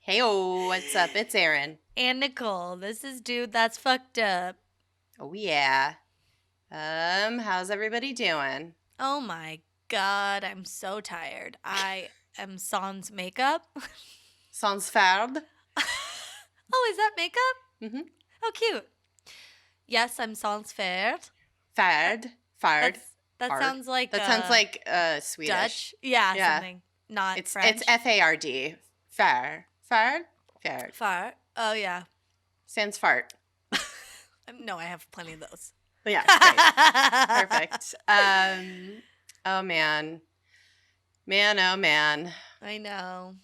Hey-o, what's up? It's Erin. And Nicole. This is Dude That's Fucked Up. Oh, yeah. How's everybody doing? Oh my god, I'm so tired. I am sans makeup. Sans farde? Oh, is that makeup? Mm-hmm. Oh, cute. Yes, I'm sans faire. Fard. Fard. That Fard. sounds like That sounds like Swedish. Dutch. Yeah, Yeah. something. Not It's French. F-A-R-D. Fard. Fard? Fard. Fart. Oh, yeah. Sans fart. No, I have plenty of those. Yeah, great. Perfect. Oh, man. Man, oh, man. I know.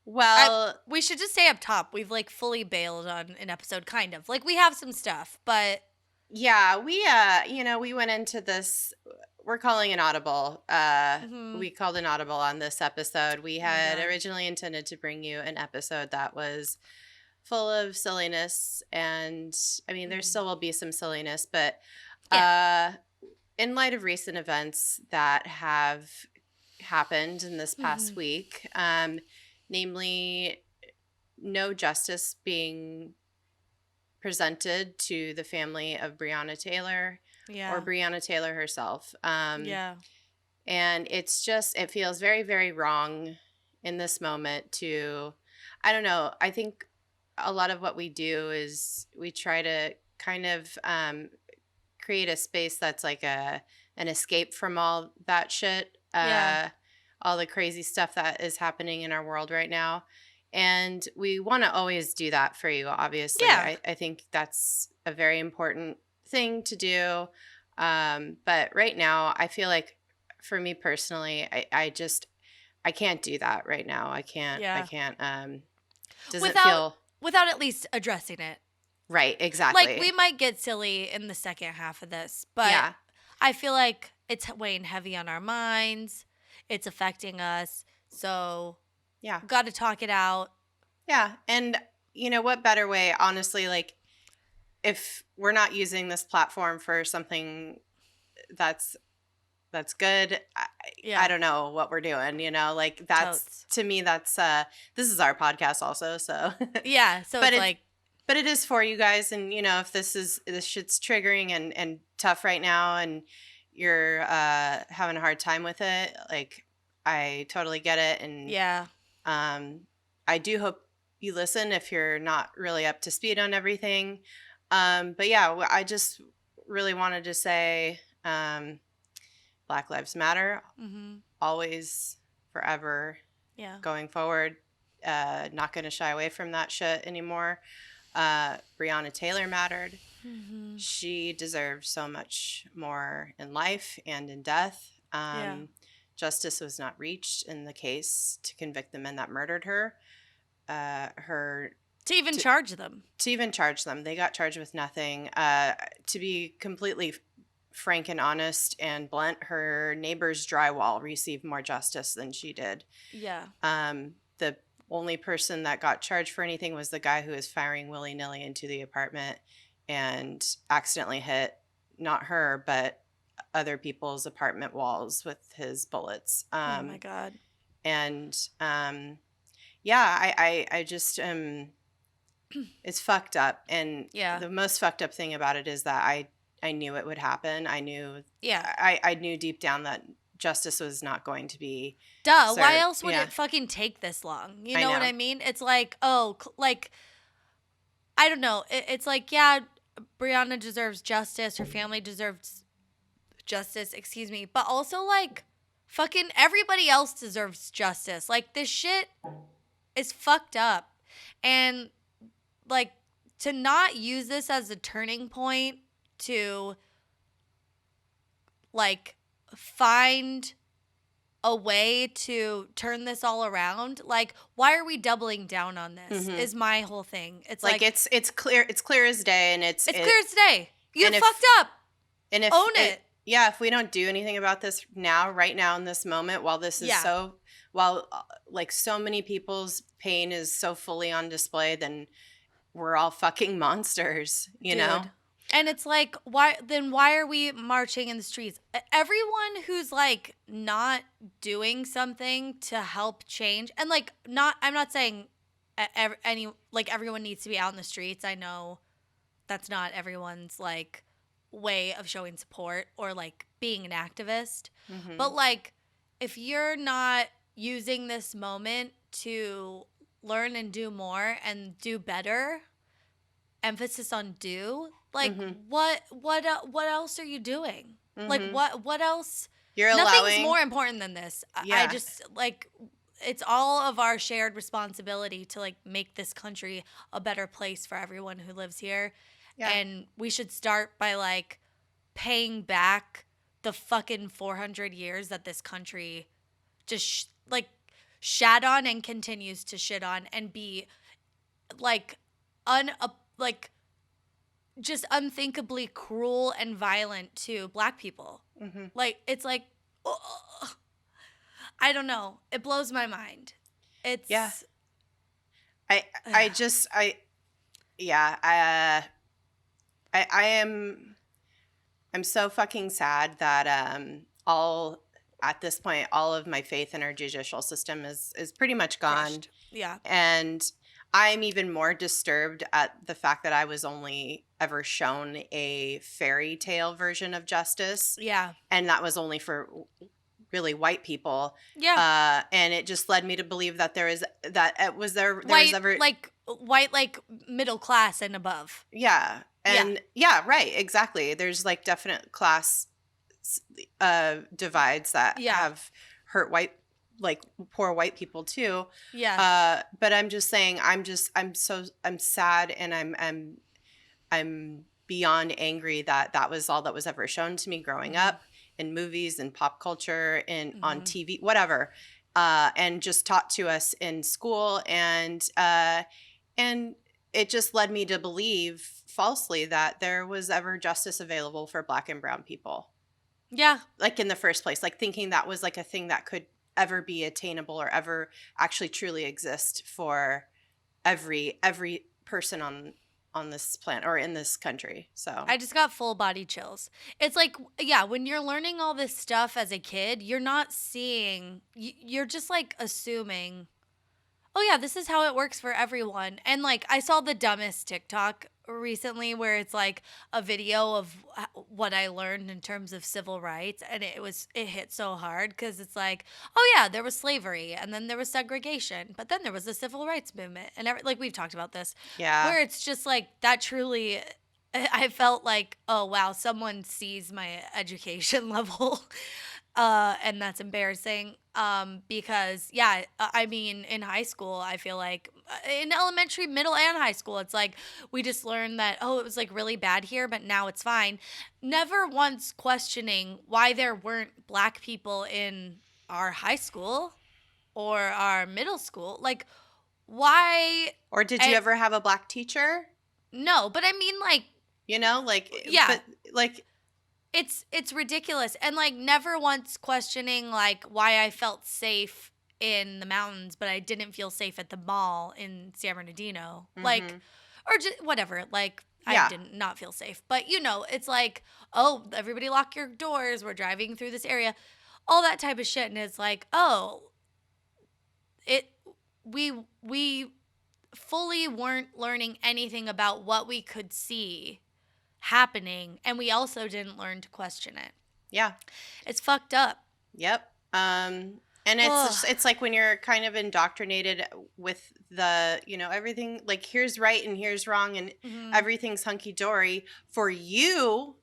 Well, we should just say up top, we've like fully bailed on an episode, kind of. Like, we have some stuff, but yeah, we went into this, we're calling an audible. We called an audible on this episode. We had originally intended to bring you an episode that was full of silliness, and I mean, there still will be some silliness, but in light of recent events that have happened in this past week, namely no justice being presented to the family of Breonna Taylor or Breonna Taylor herself. And it feels very, very wrong in this moment to, I don't know, I think a lot of what we do is we try to kind of create a space that's like an escape from all that shit. All the crazy stuff that is happening in our world right now. And we want to always do that for you, obviously. Yeah. I think that's a very important thing to do. But right now, I feel like for me personally, I can't do that right now. I can't. Without at least addressing it. Right, exactly. Like, we might get silly in the second half of this, but I feel like it's weighing heavy on our minds. It's affecting us. So, got to talk it out. Yeah. And you know what better way, honestly, like if we're not using this platform for something that's good, I don't know what we're doing, like that's to me, that's this is our podcast also. So so but it is for you guys. And if this shit's triggering and tough right now and you're having a hard time with it, like I totally get it. And I do hope you listen if you're not really up to speed on everything. But yeah, I just really wanted to say Black Lives Matter, always, forever, going forward. Not going to shy away from that shit anymore. Breonna Taylor mattered. She deserved so much more in life and in death. Justice was not reached in the case to convict the men that murdered her. To even charge them. They got charged with nothing. To be completely frank and honest and blunt, her neighbor's drywall received more justice than she did. Yeah. The only person that got charged for anything was the guy who was firing willy-nilly into the apartment and accidentally hit not her, but other people's apartment walls with his bullets. Oh my God. And I just it's fucked up. And the most fucked up thing about it is that I knew it would happen. I knew I knew deep down that justice was not going to be served. Why else would it fucking take this long? You know what I mean? It's like, I don't know. It's like, Breonna deserves justice. Her family deserves justice, but also, like, fucking everybody else deserves justice. Like, this shit is fucked up. And, like, to not use this as a turning point to, like, find a way to turn this all around, like, why are we doubling down on this is my whole thing. It's like it's clear as day, and it's clear as day. You fucked up. And if own it. If we don't do anything about this right now in this moment, while this is like so many people's pain is so fully on display, then we're all fucking monsters, you know? And it's like, why are we marching in the streets? Everyone who's like not doing something to help change, and like I'm not saying everyone needs to be out in the streets. I know that's not everyone's like way of showing support or like being an activist. Mm-hmm. But like if you're not using this moment to learn and do more and do better, emphasis on do, like Mm-hmm. what else are you doing? Mm-hmm. Like what else? You're Nothing's allowing more important than this. Yeah. I just like it's all of our shared responsibility to like make this country a better place for everyone who lives here. Yeah. And we should start by like paying back the fucking 400 years that this country just shat on and continues to shit on and be like just unthinkably cruel and violent to Black people. Mm-hmm. Like it's like, ugh. I don't know. It blows my mind. It's yeah. I'm so fucking sad that at this point all of my faith in our judicial system is pretty much gone. Crushed. Yeah. And I'm even more disturbed at the fact that I was only ever shown a fairy tale version of justice. Yeah. And that was only for really white people. Yeah. And it just led me to believe that there was white like middle class and above. Yeah. And yeah, right, exactly. There's like definite class divides that have hurt poor white people too. Yeah. But I'm just saying, I'm sad, and I'm beyond angry that was all that was ever shown to me growing up in movies and pop culture and on TV, whatever, and just taught to us in school, and it just led me to believe falsely that there was ever justice available for Black and brown people. Yeah. Like in the first place, like thinking that was like a thing that could ever be attainable or ever actually truly exist for every person on this planet or in this country. So I just got full body chills. It's like, yeah, when you're learning all this stuff as a kid, you're not seeing, you're just like assuming, oh yeah, this is how it works for everyone. And like I saw the dumbest TikTok recently where it's like a video of what I learned in terms of civil rights, and it hit so hard because it's like, oh yeah, there was slavery and then there was segregation, but then there was the civil rights movement and like we've talked about this. Yeah. Where it's just like that truly I felt like, oh wow, someone sees my education level. And that's embarrassing because, yeah, I mean, in high school, I feel like in elementary, middle, and high school, it's like we just learned that, oh, it was like really bad here, but now it's fine. Never once questioning why there weren't Black people in our high school or our middle school. Like, why? Or did you ever have a Black teacher? No, but I mean, like, yeah, but like. It's ridiculous. And like never once questioning like why I felt safe in the mountains, but I didn't feel safe at the mall in San Bernardino. Like, or just whatever. Like I did not feel safe. But it's like, oh, everybody lock your doors. We're driving through this area. All that type of shit. And it's like, oh, we fully weren't learning anything about what we could see happening, and we also didn't learn to question it. Yeah. It's fucked up. Yep. And it's like when you're kind of indoctrinated with the, everything, like here's right and here's wrong and everything's hunky-dory for you,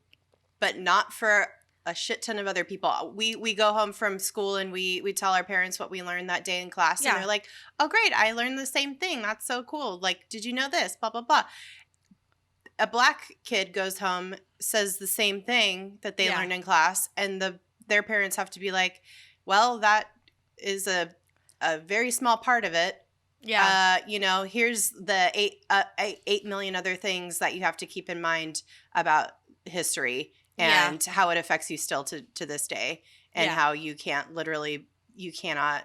but not for a shit ton of other people. We go home from school and we tell our parents what we learned that day in class, and they're like, oh great, I learned the same thing. That's so cool. Like, did you know this? Blah, blah, blah. A Black kid goes home, says the same thing that they learned in class, and their parents have to be like, well, that is a very small part of it. Yeah. Here's the 8 million other things that you have to keep in mind about history and how it affects you still to this day, and how you cannot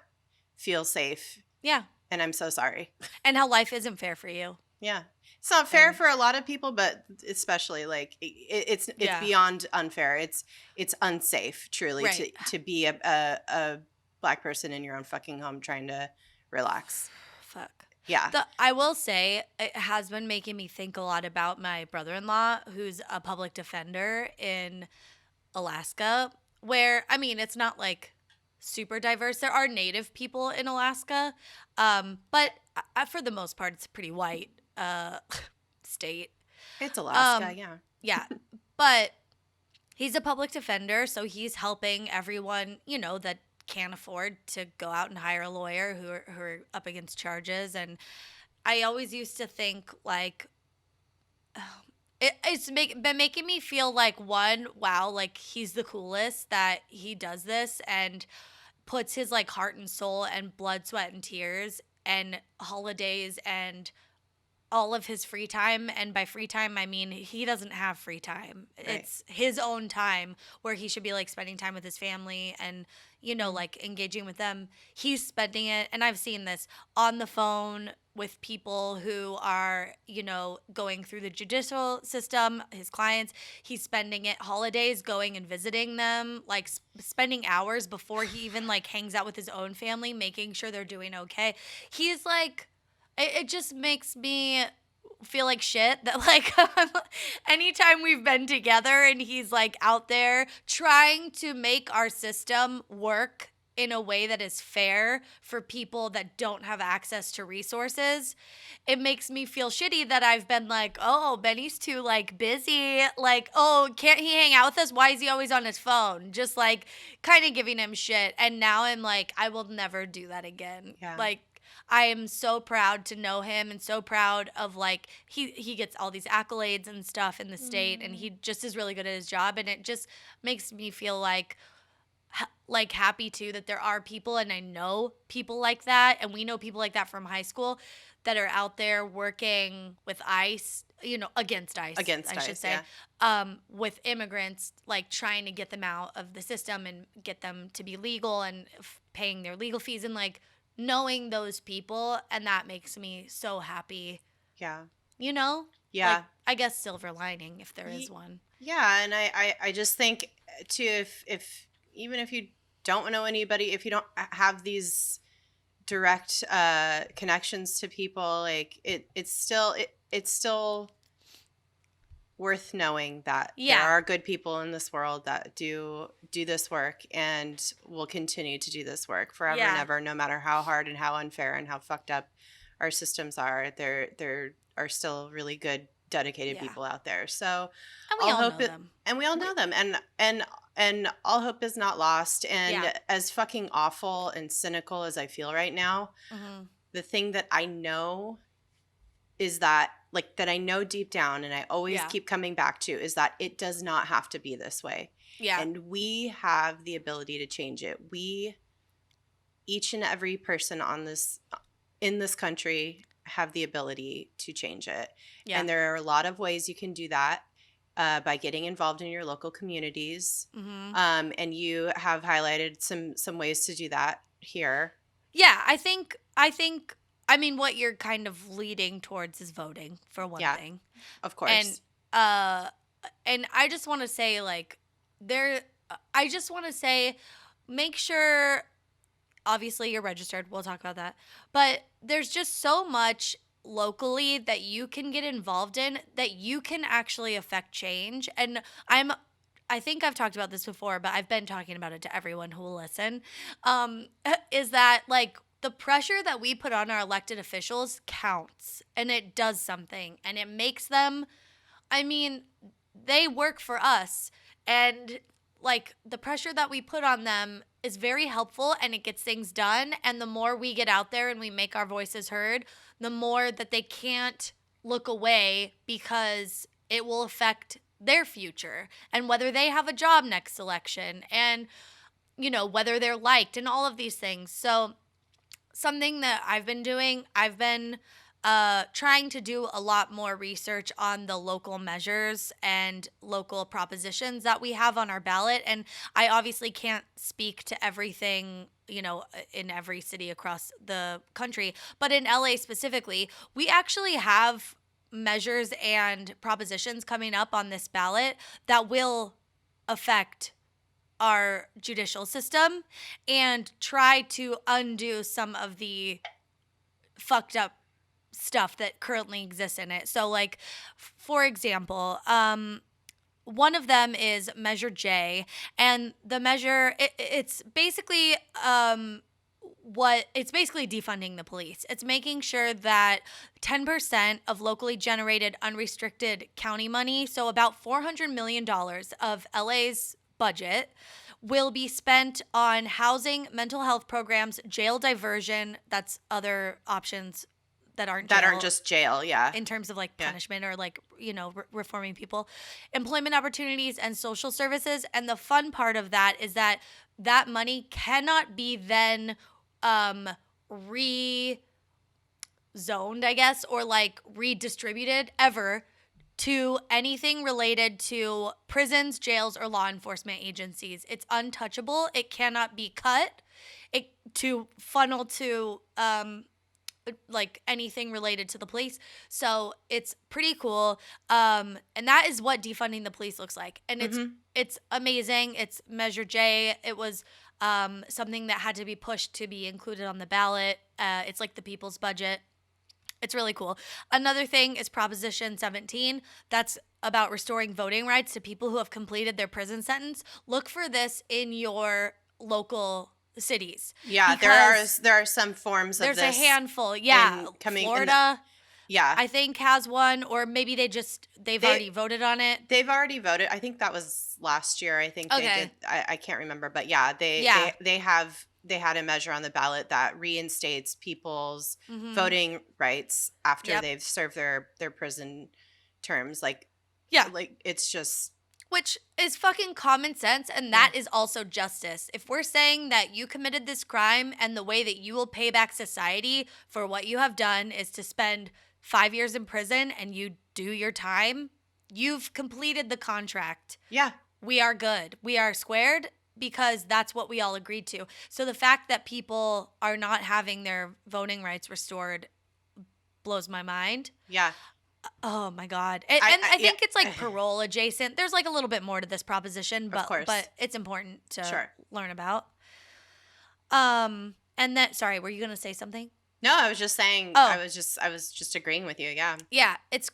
feel safe. Yeah. And I'm so sorry. And how life isn't fair for you. Yeah. It's not fair for a lot of people, but especially like it's beyond unfair. It's unsafe, truly, to be a Black person in your own fucking home trying to relax. Fuck. Yeah. I will say it has been making me think a lot about my brother-in-law, who's a public defender in Alaska, where, I mean, it's not like super diverse. There are native people in Alaska, but for the most part, it's a pretty white state. It's Alaska, yeah. Yeah, but he's a public defender, so he's helping everyone, that can't afford to go out and hire a lawyer who are up against charges. And I always used to think, like, it's been making me feel like, one, wow, like, he's the coolest that he does this and puts his, like, heart and soul and blood, sweat, and tears and holidays and all of his free time. And by free time, I mean he doesn't have free time. Right. It's his own time where he should be, like, spending time with his family and, like, engaging with them. He's spending it, and I've seen this, on the phone with people who are, going through the judicial system, his clients. He's spending it holidays going and visiting them, like spending hours before he even, like, hangs out with his own family, making sure they're doing okay. He's like, it just makes me feel like shit that, like, anytime we've been together and he's, like, out there trying to make our system work in a way that is fair for people that don't have access to resources, it makes me feel shitty that I've been like, oh, Benny's too, like, busy. Like, oh, can't he hang out with us? Why is he always on his phone? Just, like, kind of giving him shit. And now I'm like, I will never do that again. Yeah. Like, I am so proud to know him and so proud of, like, he gets all these accolades and stuff in the state, and he just is really good at his job. And it just makes me feel like happy too that there are people, and I know people like that, and we know people like that from high school that are out there working with ICE, against ICE, I should say, yeah. With immigrants, like, trying to get them out of the system and get them to be legal and paying their legal fees, and, like, knowing those people, and that makes me so happy. Yeah. Yeah. Like, I guess silver lining, if there is one. Yeah, and I just think too, if even if you don't know anybody, if you don't have these direct connections to people, like, it's still worth knowing that there are good people in this world that do this work and will continue to do this work forever and ever, no matter how hard and how unfair and how fucked up our systems are. There are still really good, dedicated people out there. So, and we all know them. And we all know them. And all hope is not lost. And as fucking awful and cynical as I feel right now, the thing that I know is that, like, that I know deep down, and I always keep coming back to, is that it does not have to be this way. Yeah. And we have the ability to change it. Each and every person in this country have the ability to change it. Yeah. And there are a lot of ways you can do that by getting involved in your local communities. And you have highlighted some ways to do that here. Yeah, I think I mean, what you're kind of leading towards is voting, for one thing. Of course. And I just want to say, like, make sure, obviously you're registered. We'll talk about that. But there's just so much locally that you can get involved in that you can actually affect change. And I think I've talked about this before, but I've been talking about it to everyone who will listen, is that, like, the pressure that we put on our elected officials counts, and it does something, and it makes them, I mean, they work for us, and, like, the pressure that we put on them is very helpful, and it gets things done. And the more we get out there and we make our voices heard, the more that they can't look away, because it will affect their future and whether they have a job next election, and, whether they're liked, and all of these things. So something that I've been doing, I've been trying to do a lot more research on the local measures and local propositions that we have on our ballot. And I obviously can't speak to everything in every city across the country. But in LA specifically, we actually have measures and propositions coming up on this ballot that will affect our judicial system and try to undo some of the fucked up stuff that currently exists in it. So, like, for example, one of them is Measure J, and the measure it's basically it's basically defunding the police. It's making sure that 10% of locally generated unrestricted county money, so about $400 million of LA's budget, will be spent on housing, mental health programs, jail diversion. That's other options that aren't just jail, yeah. In terms of like punishment or like, reforming people, employment opportunities and social services. And the fun part of that is that money cannot be then rezoned, I guess, or like redistributed ever to anything related to prisons, jails, or law enforcement agencies. It's untouchable. It cannot be cut to funnel to like anything related to the police. So it's pretty cool. And that is what defunding the police looks like. And it's amazing. It's Measure J. It was something that had to be pushed to be included on the ballot. It's like the people's budget. It's really cool. Another thing is Proposition 17. That's about restoring voting rights to people who have completed their prison sentence. Look for this in your local cities. Yeah, there are some forms of this. There's a handful. Yeah, Florida. Yeah, I think has one, or maybe they've already voted on it. They've already voted. I think that was last year. I think they did. I can't remember, but yeah, they had a measure on the ballot that reinstates people's voting rights after they've served their prison terms. Like it's just. Which is fucking common sense, and that is also justice. If we're saying that you committed this crime and the way that you will pay back society for what you have done is to spend 5 years in prison and you do your time, you've completed the contract. Yeah. We are good. We are squared because that's what we all agreed to. So the fact that people are not having their voting rights restored blows my mind. Yeah. Oh my God. I think it's like parole adjacent. There's like a little bit more to this proposition, but it's important to learn about. And then, sorry, were you going to say something? No, I was just saying, I was just agreeing with you. Yeah. Yeah. It's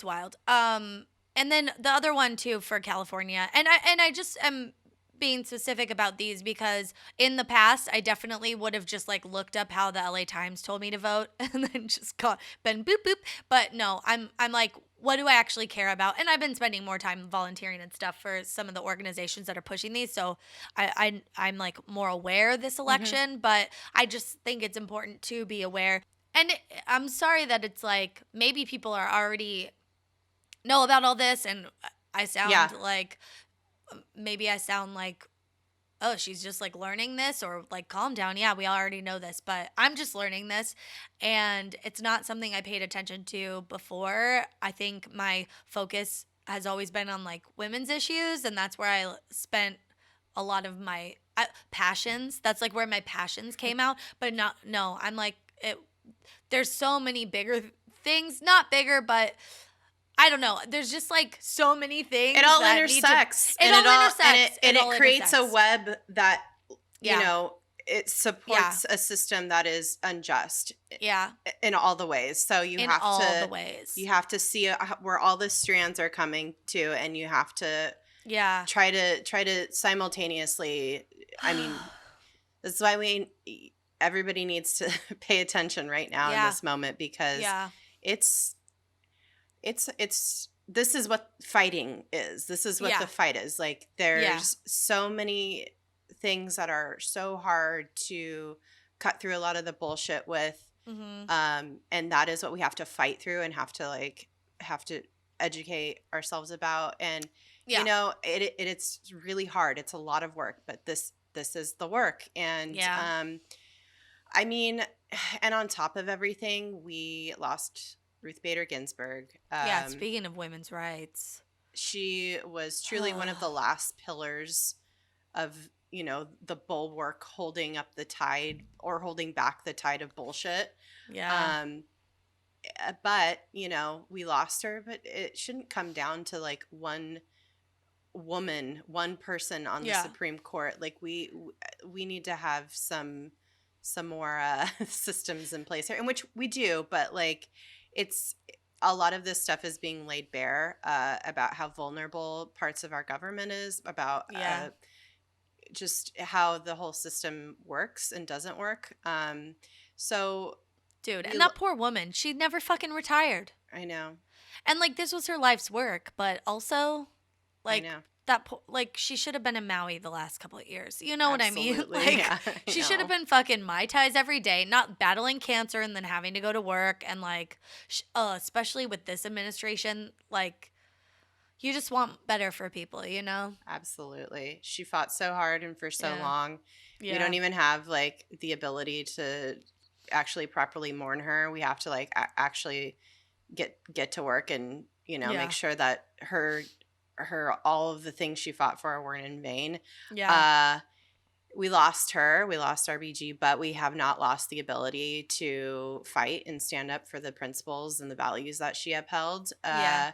wild. And then the other one too for California. And I just am being specific about these because in the past I definitely would have just like looked up how the LA Times told me to vote and then just been boop boop. But no, I'm like, what do I actually care about? And I've been spending more time volunteering and stuff for some of the organizations that are pushing these. So I'm like more aware of this election, but I just think it's important to be aware. And I'm sorry that it's like maybe people are already know about all this and I sound like maybe I sound like, oh, she's just like learning this or like calm down. Yeah, we already know this, but I'm just learning this and it's not something I paid attention to before. I think my focus has always been on like women's issues and that's where I spent a lot of my passions. That's like where my passions came out, but I'm like, there's so many bigger things, not bigger, but I don't know. There's just like so many things. It all intersects. It creates a web that, it supports a system that is unjust. Yeah. In all the ways. So you have to see where all the strands are coming to, and you have to try to simultaneously. I mean, this is why everybody needs to pay attention right now in this moment because this is what fighting is. This is what the fight is. Like there's so many things that are so hard to cut through a lot of the bullshit with. And that is what we have to fight through and have to educate ourselves about. And it's really hard. It's a lot of work, but this is the work. And I mean, and on top of everything, we lost Ruth Bader Ginsburg. Speaking of women's rights. She was truly one of the last pillars of the bulwark holding up the tide or holding back the tide of bullshit. Yeah. But, we lost her, but it shouldn't come down to like one woman, one person on the Supreme Court. Like we need to have some more systems in place here, in which we do, but like it's a lot of this stuff is being laid bare about how vulnerable parts of our government is, about just how the whole system works and doesn't work. So dude, and that poor woman, she never fucking retired. I know. And like this was her life's work, but also like I know. Like she should have been in Maui the last couple of years. You know Absolutely. what I mean? Like yeah, she should have been fucking Mai Tais every day, not battling cancer and then having to go to work. And like, especially with this administration, like you just want better for people, Absolutely. She fought so hard and for so long. Yeah. We don't even have like the ability to actually properly mourn her. We have to like actually get to work and, make sure that her all of the things she fought for weren't in vain. Yeah. We lost her. We lost RBG, but we have not lost the ability to fight and stand up for the principles and the values that she upheld. And,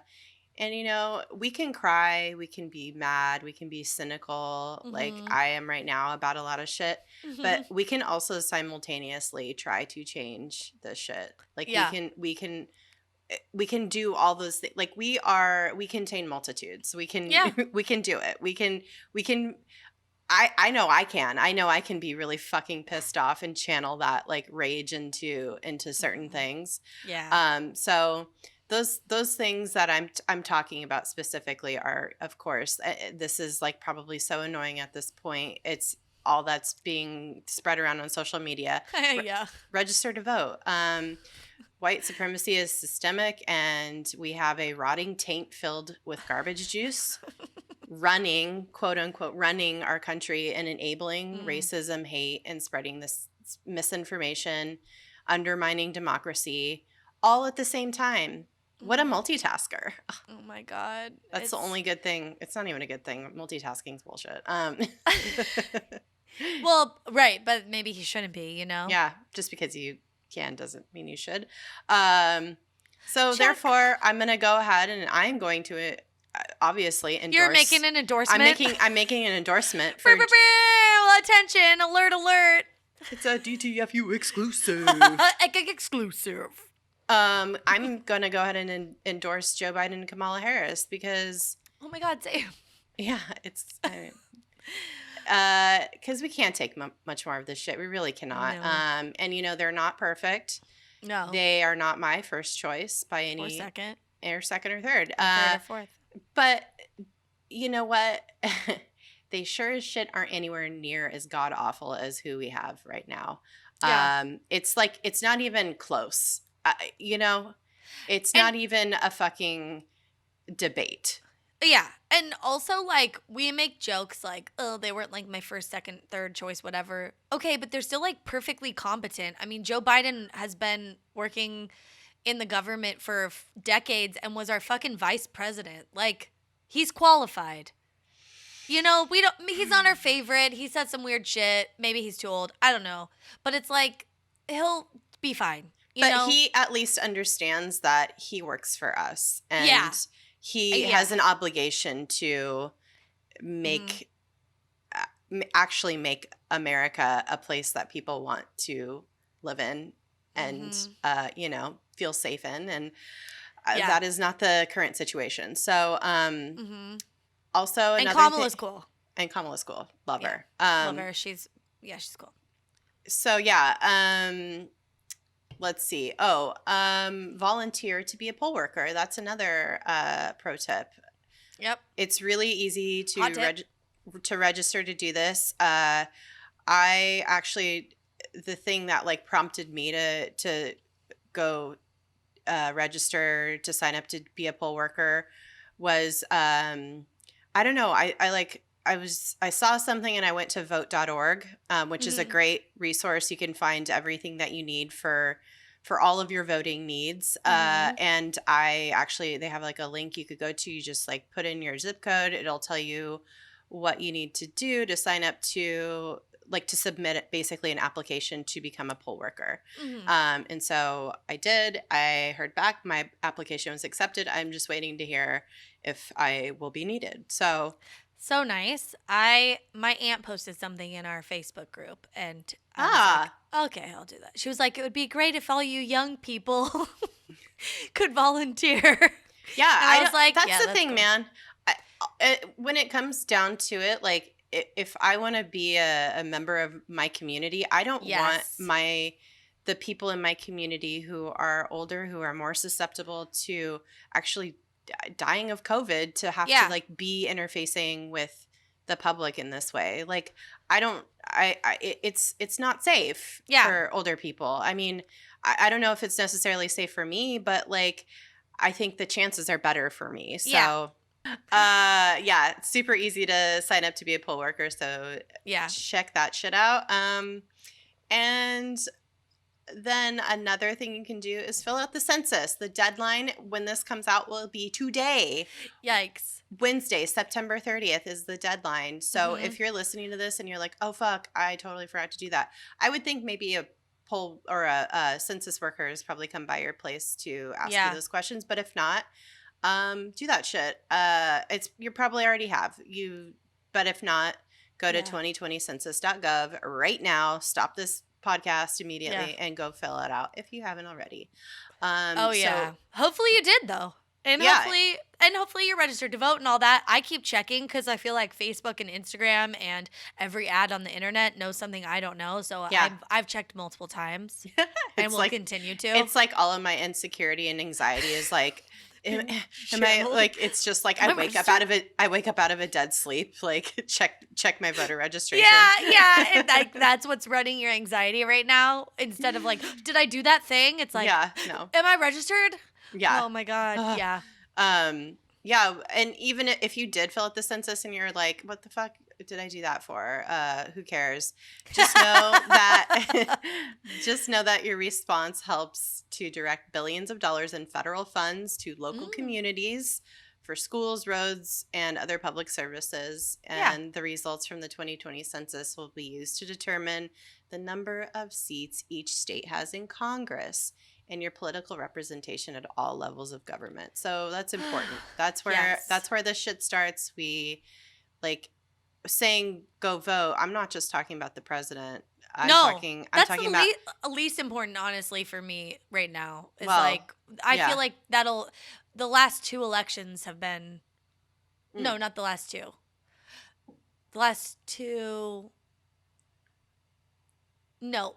we can cry, we can be mad, we can be cynical, like I am right now about a lot of shit, but we can also simultaneously try to change the shit. Like we can do all those things. Like we contain multitudes. We can we can do it. We can I know I can be really fucking pissed off and channel that like rage into certain things. Yeah. So those things that I'm talking about specifically are, of course, this is like probably so annoying at this point. It's all that's being spread around on social media. Yeah. Register to vote. White supremacy is systemic, and we have a rotting taint filled with garbage juice running, quote unquote, running our country and enabling racism, hate, and spreading this misinformation, undermining democracy, all at the same time. What a multitasker. Oh my God. That's the only good thing. It's not even a good thing. Multitasking's bullshit. Well, right, but maybe he shouldn't be, Yeah, just because you can doesn't mean you should. So therefore, I'm going to go ahead and I'm going to obviously endorse. You're making an endorsement? I'm making an endorsement for attention, alert. It's a DTFU exclusive. Exclusive. I'm going to go ahead and endorse Joe Biden and Kamala Harris because oh my God, same. Yeah, it's because we can't take much more of this shit. We really cannot. No. And they're not perfect. No, they are not my first choice by any second or third, third or fourth. But you know what? They sure as shit aren't anywhere near as god awful as who we have right now. Yeah. It's like it's not even close. It's not even a fucking debate. Yeah. And also, like, we make jokes like, oh, they weren't, like, my first, second, third choice, whatever. Okay, but they're still, like, perfectly competent. I mean, Joe Biden has been working in the government for decades and was our fucking vice president. Like, he's qualified. He's not our favorite. He said some weird shit. Maybe he's too old. I don't know. But it's like, he'll be fine. But he at least understands that he works for us. And he has an obligation to actually make America a place that people want to live in and, feel safe in. And that is not the current situation. So also another Kamala's cool. And Kamala's cool. Love her. Love her. She's cool. So, let's see. Volunteer to be a poll worker. That's another pro tip. Yep. It's really easy to register to do this. I actually, the thing that like prompted me to go register to sign up to be a poll worker was I don't know. I saw something and I went to vote.org, which is a great resource. You can find everything that you need for all of your voting needs. And they have like a link you could go to. You just like put in your zip code. It'll tell you what you need to do to sign up to submit basically an application to become a poll worker. And so I did. I heard back. My application was accepted. I'm just waiting to hear if I will be needed. So nice. My aunt posted something in our Facebook group, and I was like, okay, I'll do that. She was like, it would be great if all you young people could volunteer. Yeah, I was like, that's the thing, cool. man. When it comes down to it, like if I want to be a member of my community, I don't want the people in my community who are older, who are more susceptible to actually dying of COVID to have to like be interfacing with the public in this way. Like it's not safe for older people. I mean, I don't know if it's necessarily safe for me, but like I think the chances are better for me. So it's super easy to sign up to be a poll worker. So check that shit out. And then another thing you can do is fill out the census. The deadline when this comes out will be today. Yikes. Wednesday, September 30th is the deadline. So if you're listening to this and you're like, oh, fuck, I totally forgot to do that. I would think maybe a poll or a census worker has probably come by your place to ask you those questions. But if not, do that shit. You probably already have. But if not, go to 2020census.gov right now. Stop this podcast immediately and go fill it out if you haven't already. So, hopefully you did though. And hopefully you're registered to vote and all that. I keep checking because I feel like Facebook and Instagram and every ad on the internet knows something I don't know. So I've checked multiple times and will continue to. It's like all of my insecurity and anxiety is like, am I like? It's just like I wake up out of a dead sleep. Like check my voter registration. Yeah. And like that's what's running your anxiety right now. Instead of like, did I do that thing? It's like, no. Am I registered? Yeah. Oh my God. Yeah. And even if you did fill out the census and you're like, what the fuck did I do that for? Who cares? Just know that your response helps to direct billions of dollars in federal funds to local communities for schools, roads, and other public services. And the results from the 2020 census will be used to determine the number of seats each state has in Congress and your political representation at all levels of government. So that's important. That's where this shit starts. We like saying go vote. I'm not just talking about the president. I'm talking about least important, honestly, for me right now. Is I feel like the last two elections have been no, not the last two. The last two. No.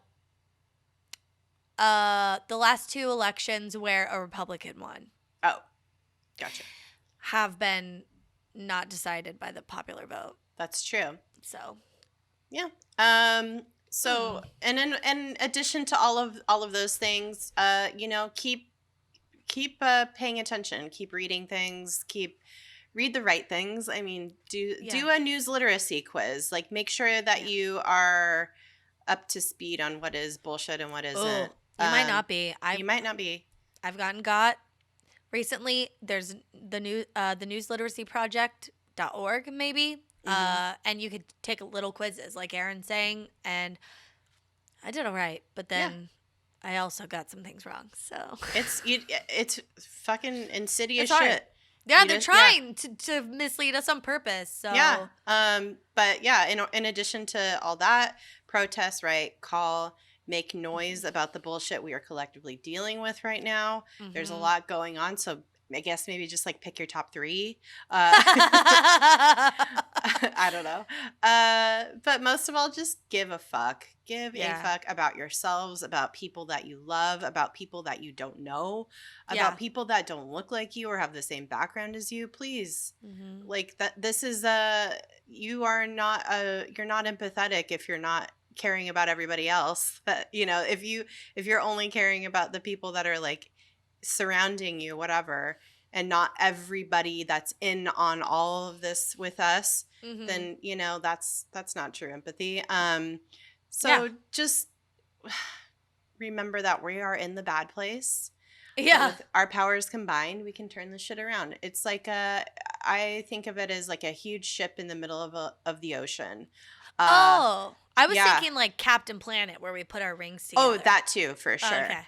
The last two elections where a Republican won. Oh, gotcha. Have been not decided by the popular vote. That's true. So, yeah. So, and in addition to all of those things, keep paying attention, keep reading things, read the right things. I mean, do a news literacy quiz. Like, make sure that you are up to speed on what is bullshit and what isn't. You might not be. You might not be. I've gotten got recently. There's the newsliteracyproject.org maybe, and you could take little quizzes like Erin's saying, and I did all right. But then I also got some things wrong. So it's fucking insidious it's shit. Yeah, they're trying to mislead us on purpose. So but in addition to all that, protest, right? Call. Make noise about the bullshit we are collectively dealing with right now. There's a lot going on, so I guess maybe just like pick your top 3. I don't know. But most of all, just give a fuck. Give a fuck about yourselves, about people that you love, about people that you don't know, about people that don't look like you or have the same background as you. Please, like that. This is you're not empathetic if you're not caring about everybody else. But if you're only caring about the people that are like surrounding you, whatever, and not everybody that's in on all of this with us, then that's not true empathy. Just remember that we are in the bad place. With our powers combined, we can turn this shit around. It's like I think of it as like a huge ship in the middle of the ocean. I was yeah. thinking like Captain Planet, where we put our rings Oh, together. that too, for sure. Okay.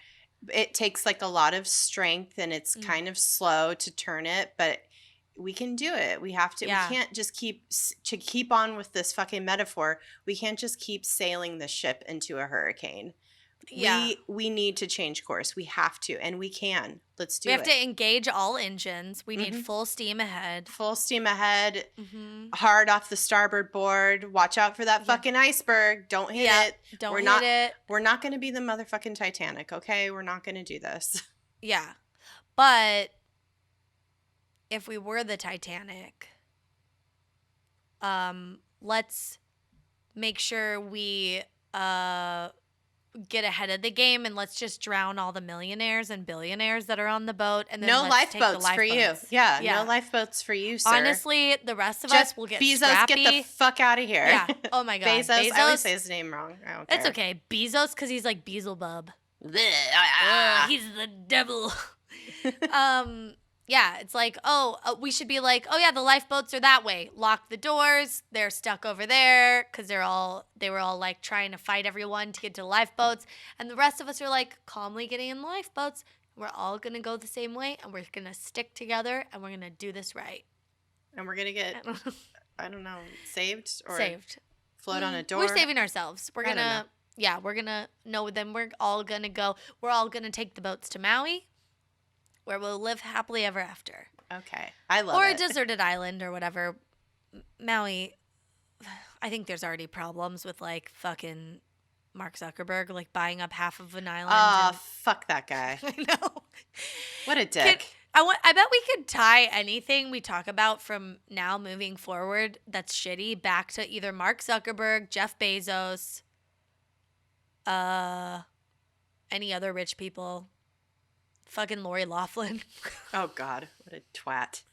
It takes like a lot of strength, and it's kind of slow to turn it, but we can do it. We have to. Yeah. We can't just keep on with this fucking metaphor. We can't just keep sailing the ship into a hurricane. Yeah. We need to change course. We have to, and we can. Let's do it. We have to engage all engines. We need full steam ahead. Full steam ahead. Hard off the starboard board. Watch out for that fucking iceberg. Don't hit it. Don't hit it. We're not going to be the motherfucking Titanic, okay? We're not going to do this. Yeah. But if we were the Titanic, let's make sure we get ahead of the game, and let's just drown all the millionaires and billionaires that are on the boat, and then no let's take the lifeboats for you. Yeah, no lifeboats for you, sir. Honestly, the rest of us will get Bezos, scrappy. get the fuck out of here. Yeah. Oh my god. Bezos. I always say his name wrong. I don't care. It's okay. Bezos, because he's like Beelzebub. He's the devil. Yeah, it's like, we should be like, the lifeboats are that way. Lock the doors. They're stuck over there because they were all like trying to fight everyone to get to the lifeboats. And the rest of us are like calmly getting in the lifeboats. We're all going to go the same way, and we're going to stick together, and we're going to do this right. And we're going to get, I don't know, saved? Or saved. Float on a door? We're saving ourselves. We're going to, we're going to know them. We're all going to take the boats to Maui, where we'll live happily ever after. Okay. I love it. Or a deserted island or whatever. Maui, I think there's already problems with like fucking Mark Zuckerberg like buying up half of an island. Oh, fuck that guy. I know. What a dick. I bet we could tie anything we talk about from now moving forward that's shitty back to either Mark Zuckerberg, Jeff Bezos, any other rich people. Fucking Lori Loughlin. Oh, God. What a twat.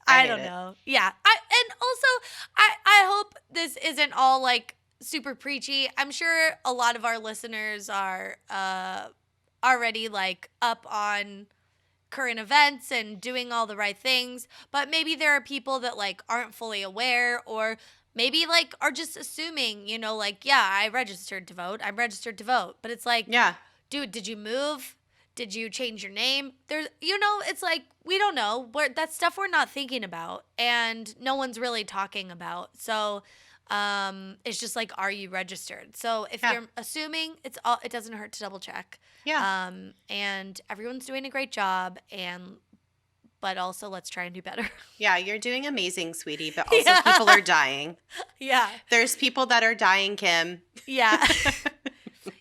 I don't know. Yeah. And also, I hope this isn't all, like, super preachy. I'm sure a lot of our listeners are already, like, up on current events and doing all the right things. But maybe there are people that, like, aren't fully aware, or maybe, like, are just assuming, you know, like, yeah, I'm registered to vote. But it's like, yeah, dude, did you move? Did you change your name? There's, you know, it's like, we don't know. That's stuff we're not thinking about, and no one's really talking about. So it's just like, are you registered? So if you're assuming, it doesn't hurt to double check. Yeah. And everyone's doing a great job, but also let's try and do better. Yeah, you're doing amazing, sweetie, but also people are dying. Yeah. There's people that are dying, Kim. Yeah.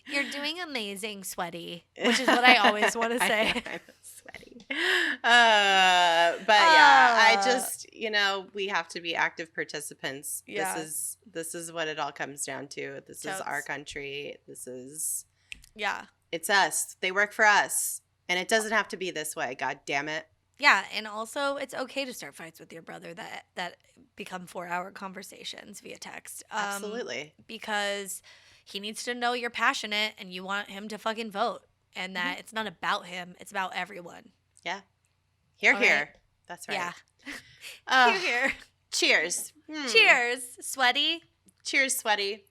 You're doing amazing, sweaty, which is what I always want to say. I'm sweaty. But yeah, I just, you know, we have to be active participants. Yeah. This is what it all comes down to. This is our country. It's us. They work for us. And it doesn't have to be this way. God damn it. Yeah, and also it's okay to start fights with your brother that become 4-hour conversations via text. Absolutely. Because he needs to know you're passionate and you want him to fucking vote, and that it's not about him, it's about everyone. Yeah. Here. Right. That's right. Yeah. Here. Cheers. Cheers, sweaty. Cheers, sweaty.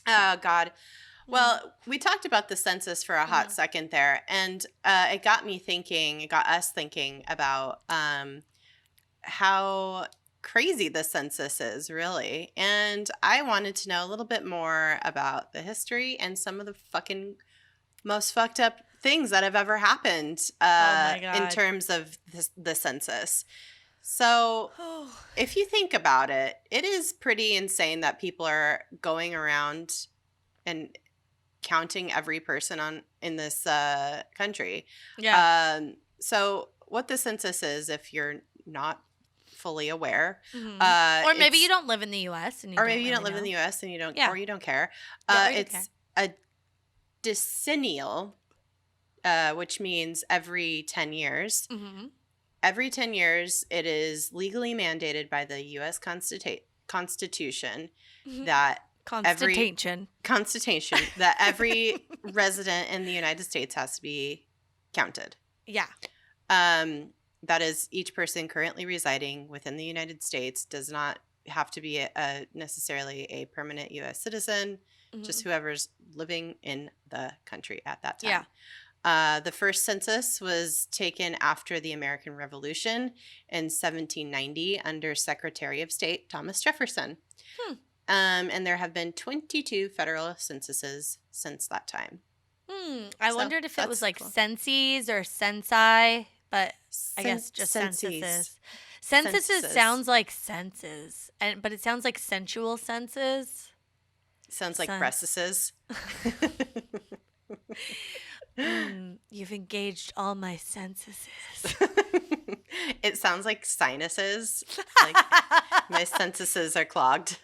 Oh, God. Well, we talked about the census for a hot second there, and it got us thinking about how crazy the census is, really. And I wanted to know a little bit more about the history and some of the fucking most fucked up things that have ever happened in terms of the census. So if you think about it, it is pretty insane that people are going around and counting every person in this country. Yeah. So what the census is, if you're not fully aware, or maybe you don't live in the U.S. or maybe you don't live in the U.S. and you don't, or you don't care. It's a decennial, which means every 10 years. Mm-hmm. Every 10 years, it is legally mandated by the U.S. Constitution that Constitution that every resident in the United States has to be counted. Yeah. That is, each person currently residing within the United States does not have to be necessarily a permanent U.S. citizen, just whoever's living in the country at that time. Yeah. The first census was taken after the American Revolution in 1790 under Secretary of State Thomas Jefferson. And there have been 22 federal censuses since that time. I wondered if it was like census or censi, but I guess just censuses. Censuses sounds like senses, but it sounds like sensual senses. Sounds like breastises. You've engaged all my senses. It sounds like sinuses. Like my senses are clogged.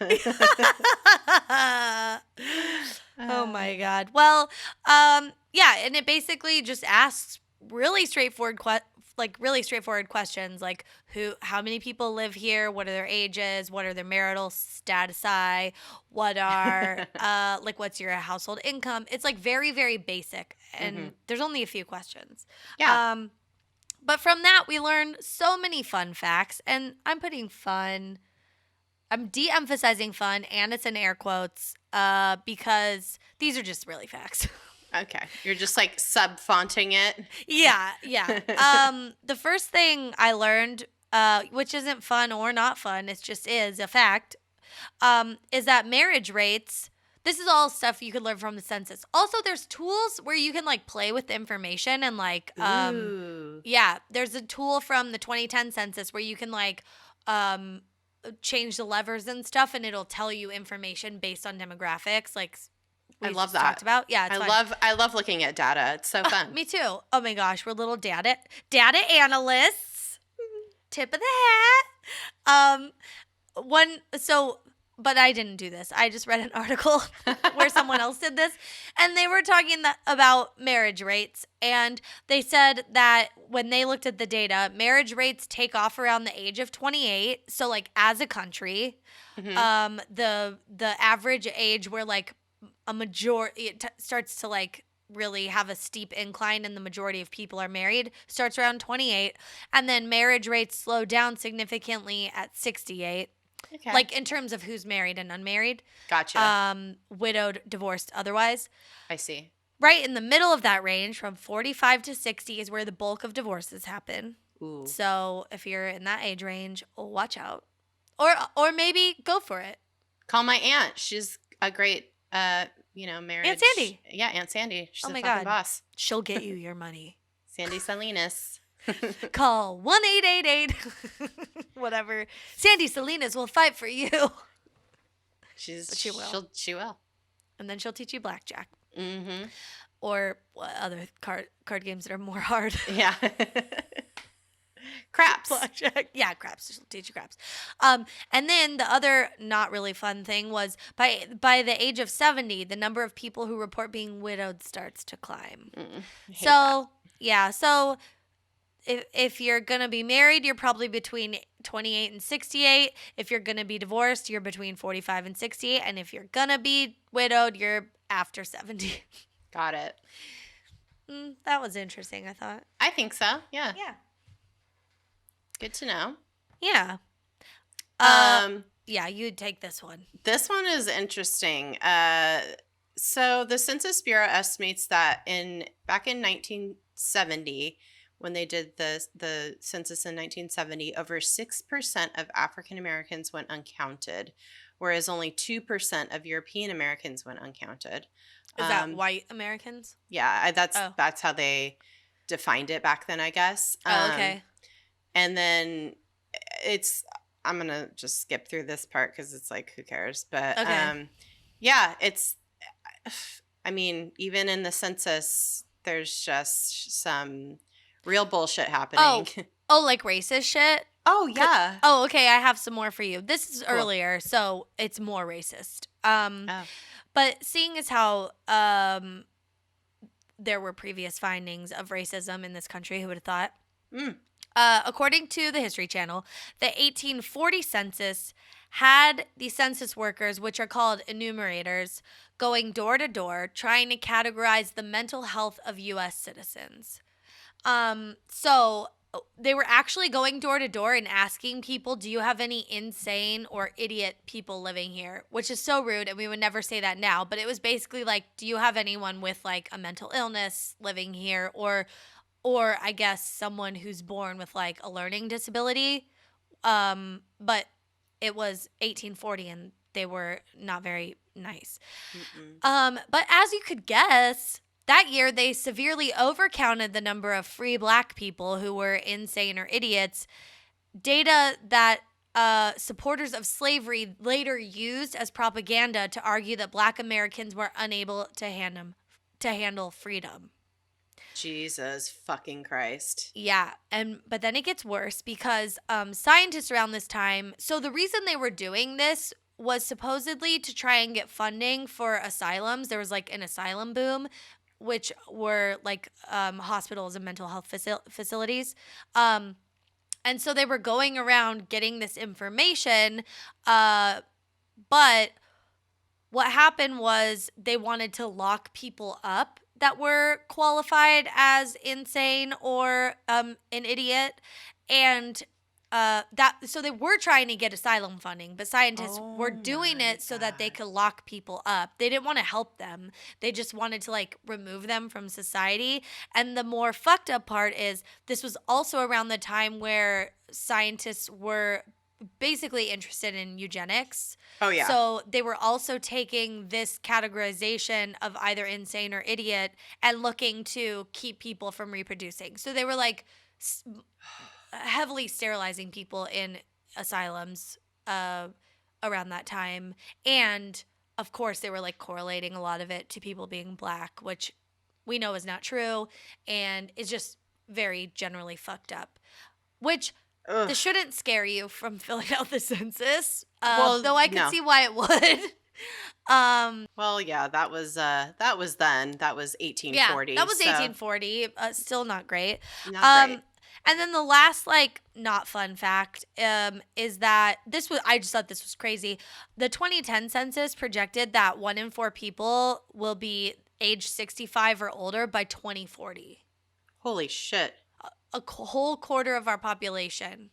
Oh my God. Well, yeah, and it basically just asks really straightforward questions like how many people live here, what are their ages, what are their marital statusi, what are like what's your household income. It's like very, very basic, and there's only a few questions. Yeah. But from that we learn so many fun facts, and I'm de-emphasizing fun, and it's in air quotes because these are just really facts. Okay. You're just like sub-fonting it? Yeah. The first thing I learned, which isn't fun or not fun, it just is a fact, is that marriage rates, this is all stuff you could learn from the census. Also, there's tools where you can like play with the information and like, yeah, there's a tool from the 2010 census where you can like change the levers and stuff, and it'll tell you information based on demographics. Like, I love that. Talked about. Yeah, it's fun. I love looking at data. It's so fun. Me too. Oh my gosh, we're little data analysts. Tip of the hat. But I didn't do this. I just read an article where someone else did this, and they were talking about marriage rates, and they said that when they looked at the data, marriage rates take off around the age of 28. So like as a country, the average age where like a majority starts to like really have a steep incline and the majority of people are married starts around 28, and then marriage rates slow down significantly at 68. Okay. Like in terms of who's married and unmarried. Gotcha. Widowed, divorced, otherwise. I see. Right in the middle of that range, from 45 to 60, is where the bulk of divorces happen. Ooh. So if you're in that age range, watch out. Or maybe go for it. Call my aunt. She's a great, marriage. Aunt Sandy. Yeah, Aunt Sandy. She's a fucking boss. She'll get you your money. Sandy Salinas. Call 1-888 whatever. Sandy Salinas will fight for you. She will. She will. And then she'll teach you blackjack. Mm-hmm. Or other card games that are more hard. Yeah. Craps. Blackjack. Yeah, craps. She'll teach you craps. And then the other not really fun thing was by the age of 70, the number of people who report being widowed starts to climb. So if you're going to be married, you're probably between 28 and 68. If you're going to be divorced, you're between 45 and 68. And if you're going to be widowed, you're after 70. Got it. That was interesting, I thought. I think so. Yeah. Yeah. Good to know. Yeah. Yeah, you'd take this one. This one is interesting. So the Census Bureau estimates that back in 1970, when they did the census in 1970, over 6% of African Americans went uncounted, whereas only 2% of European Americans went uncounted. Is that white Americans? Yeah, that's how they defined it back then, I guess. Okay. And then I'm going to just skip through this part because it's like, who cares? But okay. Yeah, even in the census, there's just some real bullshit happening. Oh, like racist shit? Oh, yeah. Oh, okay. I have some more for you. This is earlier, so it's more racist. But seeing as how there were previous findings of racism in this country, who would have thought? According to the History Channel, the 1840 census had the census workers, which are called enumerators, going door to door trying to categorize the mental health of U.S. citizens. So they were actually going door to door and asking people, do you have any insane or idiot people living here? Which is so rude, and we would never say that now, but it was basically like, do you have anyone with like a mental illness living here, or I guess someone who's born with like a learning disability? But it was 1840 and they were not very nice. But as you could guess, that year they severely overcounted the number of free black people who were insane or idiots. Data that supporters of slavery later used as propaganda to argue that black Americans were unable to handle freedom. Jesus fucking Christ. Yeah, but then it gets worse because scientists around this time, so the reason they were doing this was supposedly to try and get funding for asylums. There was like an asylum boom, which were like hospitals and mental health facilities. And so they were going around getting this information, but what happened was they wanted to lock people up that were qualified as insane or an idiot, and so they were trying to get asylum funding, but scientists were doing it so that they could lock people up. They didn't want to help them. They just wanted to like remove them from society. And the more fucked up part is this was also around the time where scientists were basically interested in eugenics. Oh, yeah. So they were also taking this categorization of either insane or idiot and looking to keep people from reproducing. So they were like heavily sterilizing people in asylums around that time. And of course, they were like correlating a lot of it to people being black, which we know is not true and is just very generally fucked up. Which this shouldn't scare you from filling out the census, though I can see why it would. Well, yeah, that was then. That was 1840. Yeah, that was 1840. Still not great. Not great. And then the last, like, not fun fact is that I just thought this was crazy. The 2010 census projected that 1 in 4 people will be age 65 or older by 2040. Holy shit. A whole quarter of our population.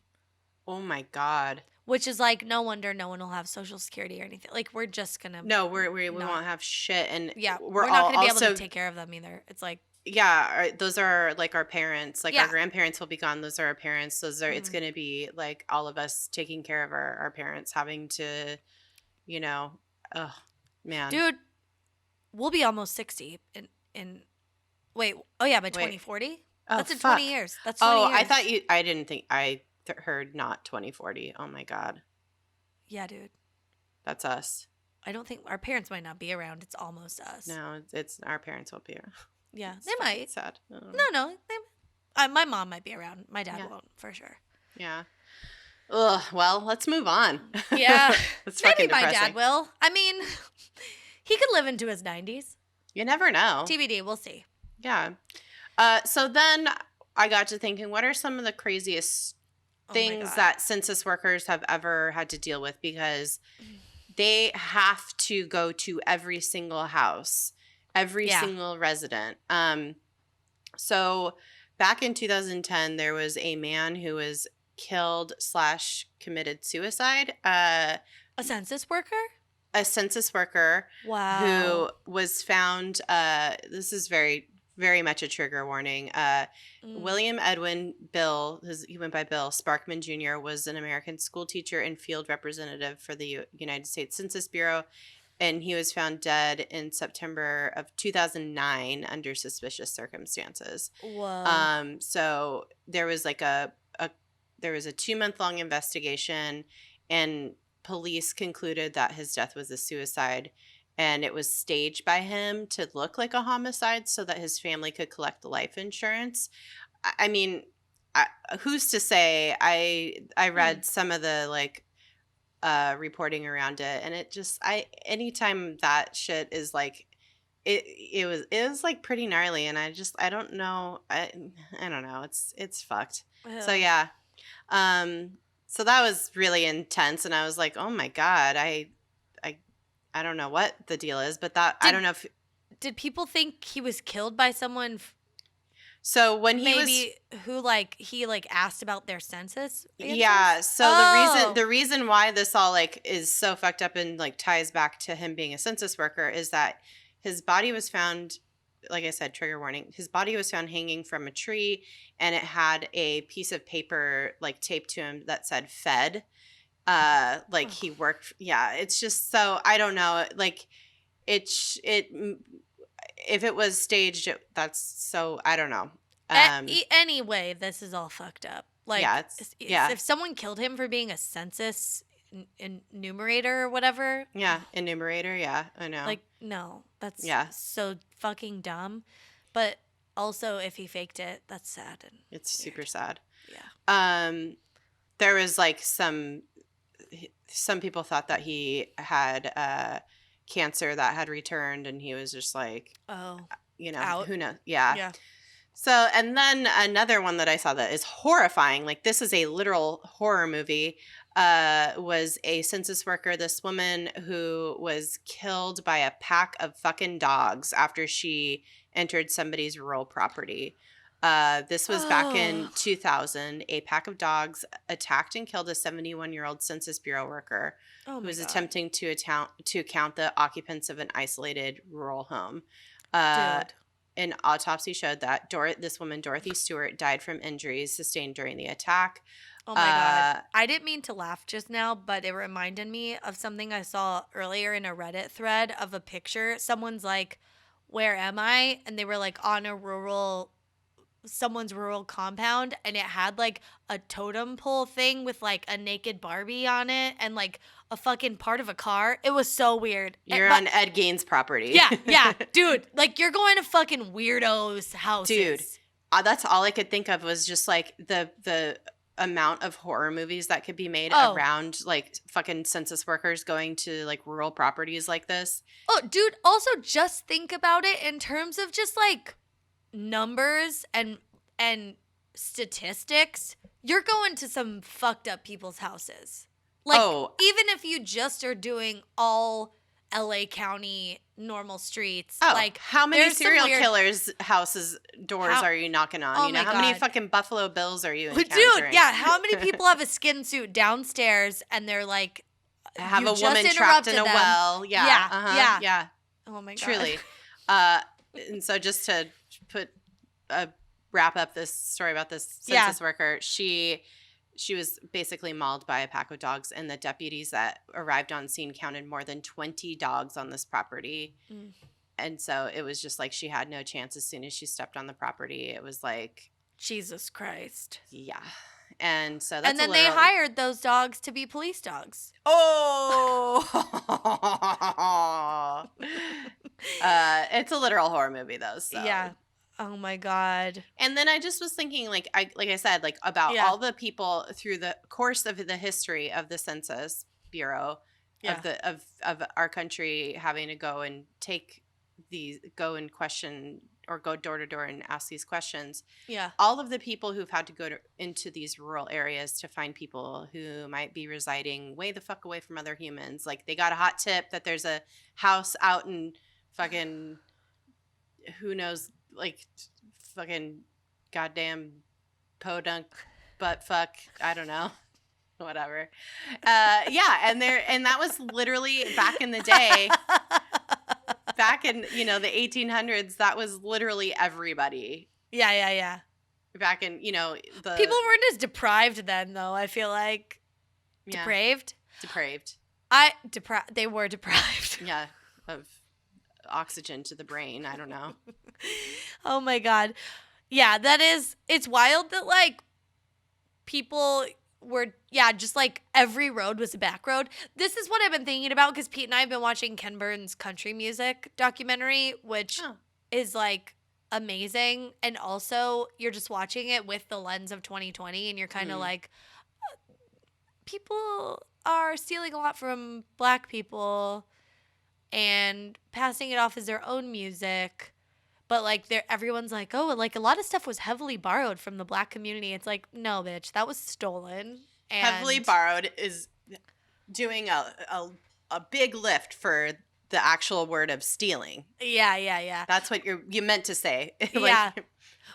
Oh my God. Which is like, no wonder no one will have Social Security or anything. Like, we're just gonna we won't have shit, and yeah, we're not gonna be able to take care of them either. It's like, yeah, those are like our parents. Like our grandparents will be gone. Those are our parents. It's gonna be like all of us taking care of our parents, having to, oh man, dude, we'll be almost 60 in wait, oh yeah, by 2040. Oh, that's in 20 years. That's 20 years. I thought I didn't think I heard not 2040. Oh my God. Yeah, dude. That's us. I don't think our parents might not be around. It's almost us. No, it's our parents won't be around. Yeah, they might. Sad. No. My mom might be around. My dad won't, for sure. Yeah. Ugh. Well, let's move on. Yeah. Maybe my dad will. I mean, he could live into his 90s. You never know. TBD. We'll see. Yeah. So then I got to thinking, what are some of the craziest things that census workers have ever had to deal with? Because they have to go to every single house, every single resident. So back in 2010, there was a man who was killed / committed suicide. A census worker? A census worker. Wow. Who was found, this is very much a trigger warning. William Edwin Bill, he went by Bill Sparkman Jr., was an American school teacher and field representative for the United States Census Bureau, and he was found dead in September of 2009 under suspicious circumstances. Whoa. So there was like a 2-month-long investigation, and police concluded that his death was a suicide. And it was staged by him to look like a homicide so that his family could collect the life insurance. I mean, who's to say? I read some of the reporting around it, and it just anytime that shit is like it was like pretty gnarly, and I don't know. I don't know. It's fucked. Ew. So yeah. So that was really intense, and I was like, oh my God, I don't know what the deal is, but I don't know if... Did people think he was killed by someone? So when he maybe who like he like asked about their census answers? Yeah, so Oh. the reason why this all like is so fucked up and like ties back to him being a census worker is that his body was found, like I said, trigger warning. His body was found hanging from a tree, and it had a piece of paper like taped to him that said "fed." Like he worked. Yeah, it's just so I don't know. Like it if it was staged, that's so I don't know. Anyway, this is all fucked up. Like, Yeah, if someone killed him for being a census enumerator or whatever. Yeah, enumerator. Yeah, I know. Like, no, that's so fucking dumb. But also, if he faked it, that's sad. And it's super sad. Yeah. There was like some people thought that he had cancer that had returned, and he was just like, out. Who knows? Yeah. So, and then another one that I saw that is horrifying, like this is a literal horror movie, was a census worker, this woman who was killed by a pack of fucking dogs after she entered somebody's rural property. This was back in 2000. A pack of dogs attacked and killed a 71-year-old Census Bureau worker who was attempting to count the occupants of an isolated rural home. An autopsy showed that this woman, Dorothy Stewart, died from injuries sustained during the attack. Oh my God. I didn't mean to laugh just now, but it reminded me of something I saw earlier in a Reddit thread of a picture. Someone's like, "Where am I?" And they were like on someone's rural compound, and it had like a totem pole thing with like a naked Barbie on it and like a fucking part of a car. It was so weird. You're on Ed Gein's property. Yeah, dude. Like you're going to fucking weirdos' houses. Dude, that's all I could think of was just like the amount of horror movies that could be made around like fucking census workers going to like rural properties like this. Oh, dude, also just think about it in terms of just like numbers and statistics. You're going to some fucked up people's houses. Like even if you just are doing all LA County normal streets. Like how many serial killers' houses doors are you knocking on? How many fucking Buffalo Bills are you encountering? Dude, yeah, how many people have a skin suit downstairs and they're like have a woman trapped in a well? Yeah. Oh my God. Truly. And so just to wrap up this story about this census worker, she was basically mauled by a pack of dogs, and the deputies that arrived on scene counted more than 20 dogs on this property. And so it was just like she had no chance as soon as she stepped on the property. It was like Jesus Christ. Yeah. And so that's then they hired those dogs to be police dogs. It's a literal horror movie though. So. Yeah. Oh my God. And then I just was thinking like I said, like about all the people through the course of the history of the Census Bureau of our country having to go and go and question or go door to door and ask these questions. Yeah. All of the people who've had to go into these rural areas to find people who might be residing way the fuck away from other humans. Like they got a hot tip that there's a house out in fucking who knows, like fucking goddamn podunk butt fuck. I don't know. Whatever. And that was literally back in the day. Back in, the 1800s, that was literally everybody. Yeah. Back in, the... People weren't as deprived then, though, I feel like. Depraved? Depraved. They were deprived. Yeah, of oxygen to the brain. I don't know. Oh, my God. Yeah, it's wild that, like, people... just like every road was a back road. This is what I've been thinking about because Pete and I have been watching Ken Burns' country music documentary, which is like amazing. And also you're just watching it with the lens of 2020 and you're kind of like, people are stealing a lot from Black people and passing it off as their own music. But, like, everyone's like, oh, like, a lot of stuff was heavily borrowed from the Black community. It's like, no, bitch, that was stolen. And heavily borrowed is doing a big lift for the actual word of stealing. Yeah. That's what you meant to say. Yeah.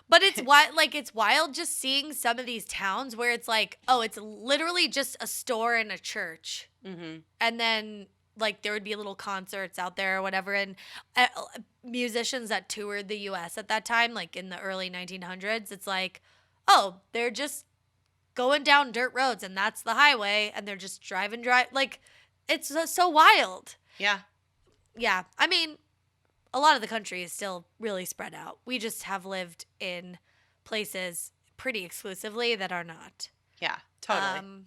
But it's it's wild just seeing some of these towns where it's like, oh, it's literally just a store and a church. Mm-hmm. And then like there would be little concerts out there or whatever. And musicians that toured the US at that time, like in the early 1900s, it's like, oh, they're just going down dirt roads and that's the highway. And they're just driving. Like it's so wild. Yeah. Yeah. I mean, a lot of the country is still really spread out. We just have lived in places pretty exclusively that are not. Yeah, totally.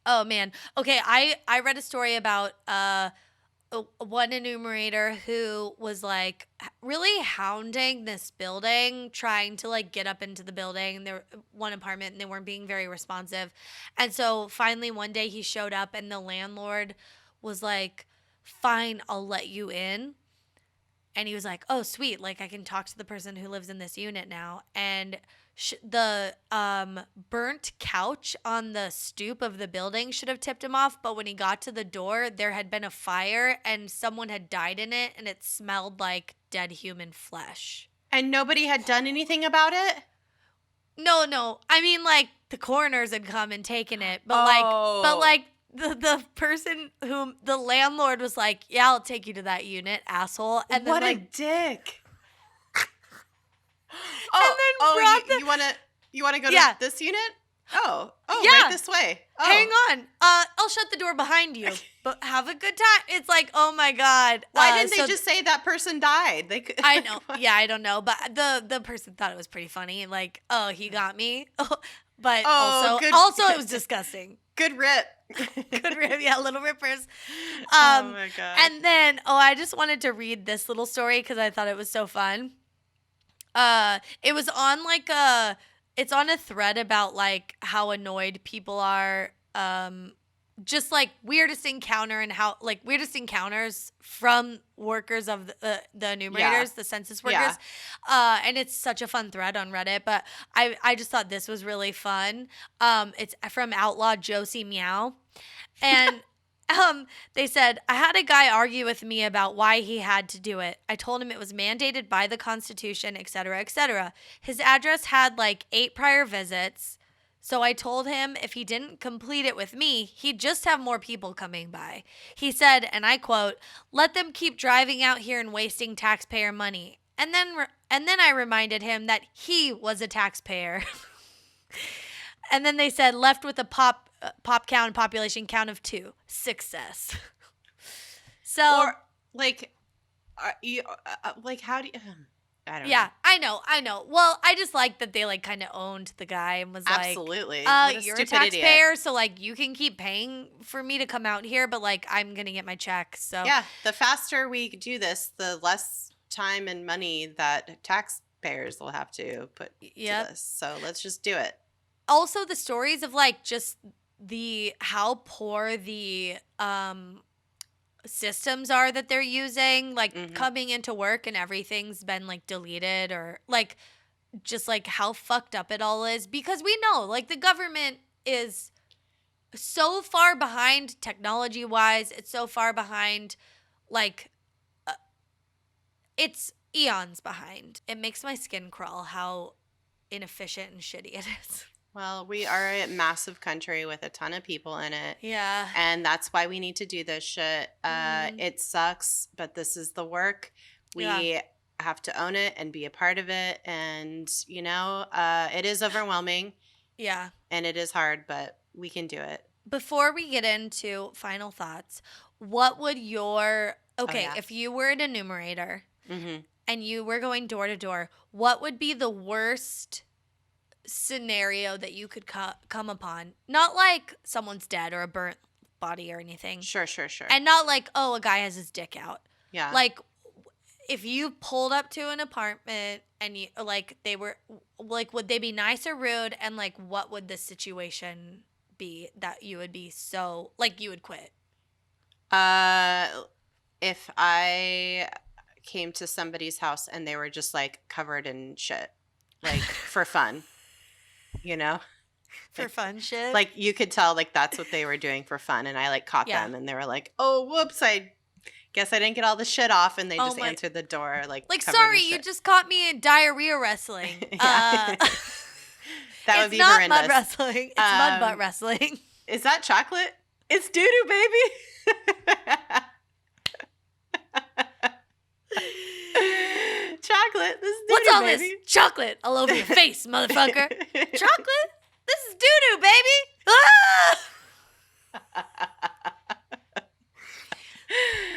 Oh, man. Okay, I read a story about one enumerator who was like really hounding this building, trying to like get up into the building. There one apartment and they weren't being very responsive. And so finally one day he showed up and the landlord was like, "Fine, I'll let you in." And he was like, "Oh, sweet. Like, I can talk to the person who lives in this unit now." And the burnt couch on the stoop of the building should have tipped him off. But when he got to the door, there had been a fire and someone had died in it. And it smelled like dead human flesh. And nobody had done anything about it? No. I mean, like, the coroners had come and taken it. But, the person whom the landlord was like, "Yeah, I'll take you to that unit, asshole." And then what like, a dick. You want to go to this unit? Oh, yeah. Right this way. Oh. Hang on. I'll shut the door behind you, but have a good time. It's like, oh my God. Why didn't they just say that person died? They could. I know. Yeah, I don't know. But the person thought it was pretty funny. Like, oh, he got me. But also it was disgusting. Good rip. Good rip. Yeah, little rippers. Oh my God. And then, I just wanted to read this little story because I thought it was so fun. It was on it's on a thread about like how annoyed people are, just like weirdest encounters from workers of the enumerators, the census workers. Yeah. And it's such a fun thread on Reddit, but I just thought this was really fun. It's from Outlaw Josie Meow. And they said, "I had a guy argue with me about why he had to do it. I told him it was mandated by the Constitution, etc., etc. His address had like 8 prior visits. So I told him if he didn't complete it with me, he'd just have more people coming by. He said, and I quote, 'Let them keep driving out here and wasting taxpayer money.' And then I reminded him that he was a taxpayer." And then they said, "Left with a population count of 2. Success." So, or like, how do you? I don't know. Yeah, I know. Well, I just like that they like kind of owned the guy and was absolutely. like, "You're a taxpayer, so like you can keep paying for me to come out here, but like I'm gonna get my check." So yeah, the faster we do this, the less time and money that taxpayers will have to put to this. So let's just do it. Also, the stories of like just how poor the systems are that they're using, like coming into work and everything's been like deleted, or like just like how fucked up it all is, because we know like the government is so far behind technology wise. It's so far behind, like it's eons behind. It makes my skin crawl how inefficient and shitty it is. Well, we are a massive country with a ton of people in it. Yeah. And that's why we need to do this shit. It sucks, but this is the work. We have to own it and be a part of it. And, it is overwhelming. Yeah. And it is hard, but we can do it. Before we get into final thoughts, what would if you were an enumerator and you were going door to door, what would be the worst scenario that you could come upon? Not like someone's dead or a burnt body or anything. Sure. And not like, oh, a guy has his dick out. Yeah. Like if you pulled up to an apartment and you like they were like, would they be nice or rude? And like, what would the situation be that you would be so like you would quit? If I came to somebody's house and they were just like covered in shit, like for fun. For fun shit. Like you could tell like that's what they were doing for fun, and I like caught them and they were like, "Oh, whoops, I guess I didn't get all the shit off, and they just answered the door like sorry, you just caught me in diarrhea wrestling. That would be not horrendous. Mud wrestling. It's mud butt wrestling. Is that chocolate? It's doo-doo, baby. Chocolate. This is doo-doo, What's all baby. this? Chocolate all over your face, motherfucker. Chocolate? This is doo-doo, baby. Ah!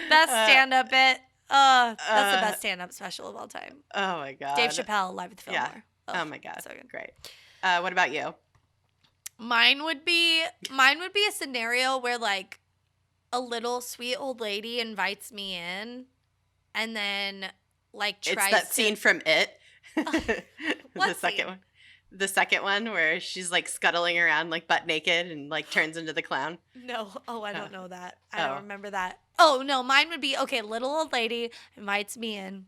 Best stand-up bit. That's the best stand-up special of all time. Oh my God. Dave Chappelle live at the Fillmore. Yeah. Oh my God. So good. Great. What about you? Mine would be a scenario where like a little sweet old lady invites me in, and then like tries. It's that scene from It. What the second one. The second one where she's like scuttling around like butt naked and like turns into the clown. No. Oh, I don't know that. I don't remember that. Oh, no. Mine would be, okay, little old lady invites me in.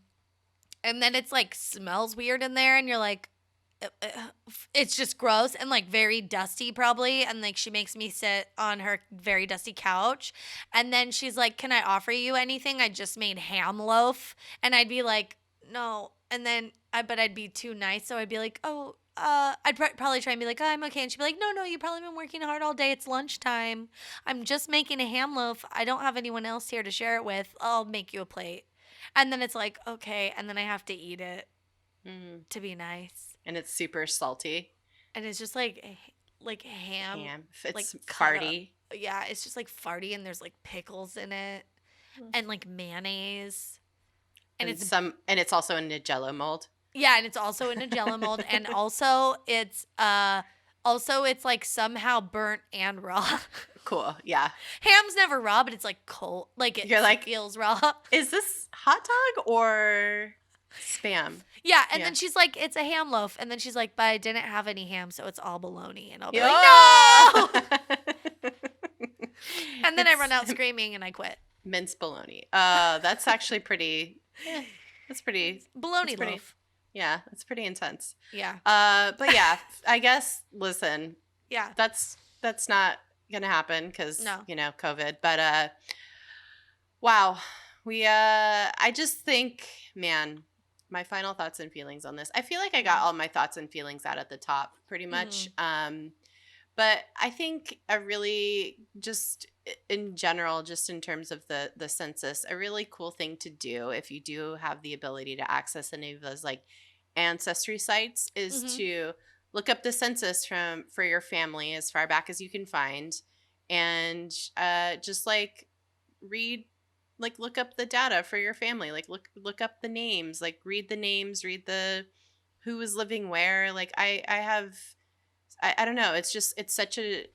And then it's like smells weird in there. And you're like, it's just gross and like very dusty probably. And like she makes me sit on her very dusty couch. And then she's like, can I offer you anything? I just made ham loaf. And I'd be like, no. And then, but I'd be too nice. So I'd be like, oh. I'd probably try and be like, oh, I'm okay. And she'd be like, no, you've probably been working hard all day. It's lunchtime. I'm just making a ham loaf. I don't have anyone else here to share it with. I'll make you a plate. And then it's like, okay. And then I have to eat it to be nice. And it's super salty. And it's just like ham. It's like farty. Yeah, it's just like farty and there's like pickles in it and like mayonnaise. And it's also in a Jell-O mold. Yeah, and it's also in a Jell-O mold, and also it's like somehow burnt and raw. Cool, yeah. Ham's never raw, but it's like cold, like it feels raw. Is this hot dog or Spam? Yeah, and then she's like, it's a ham loaf, and then she's like, but I didn't have any ham, so it's all bologna, and I'll be like, no. And then I run out screaming and I quit. Minced bologna. That's actually pretty. That's pretty. Bologna loaf. Yeah, it's pretty intense. Yeah. But yeah, I guess. Listen. Yeah. That's not gonna happen because no. COVID. But wow, I just think, man, my final thoughts and feelings on this. I feel like I got all my thoughts and feelings out at the top, pretty much. But I think a really just in general, just in terms of the census, a really cool thing to do if you do have the ability to access any of those like ancestry sites is to look up the census for your family as far back as you can find, and just like read, like look up the data for your family, like look up the names, like read the names, read the who was living where. Like I don't know. It's such a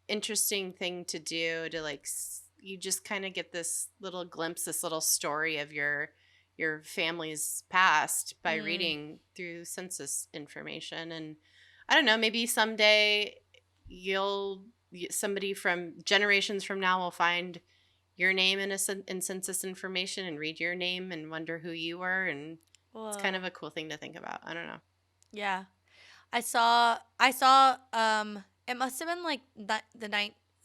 interesting thing to do to like, you just kind of get this little glimpse, this little story of your family's past by reading through census information. And I don't know, maybe someday somebody from generations from now will find your name in census information and read your name and wonder who you were. And it's kind of a cool thing to think about. I don't know. Yeah. I saw it must have been like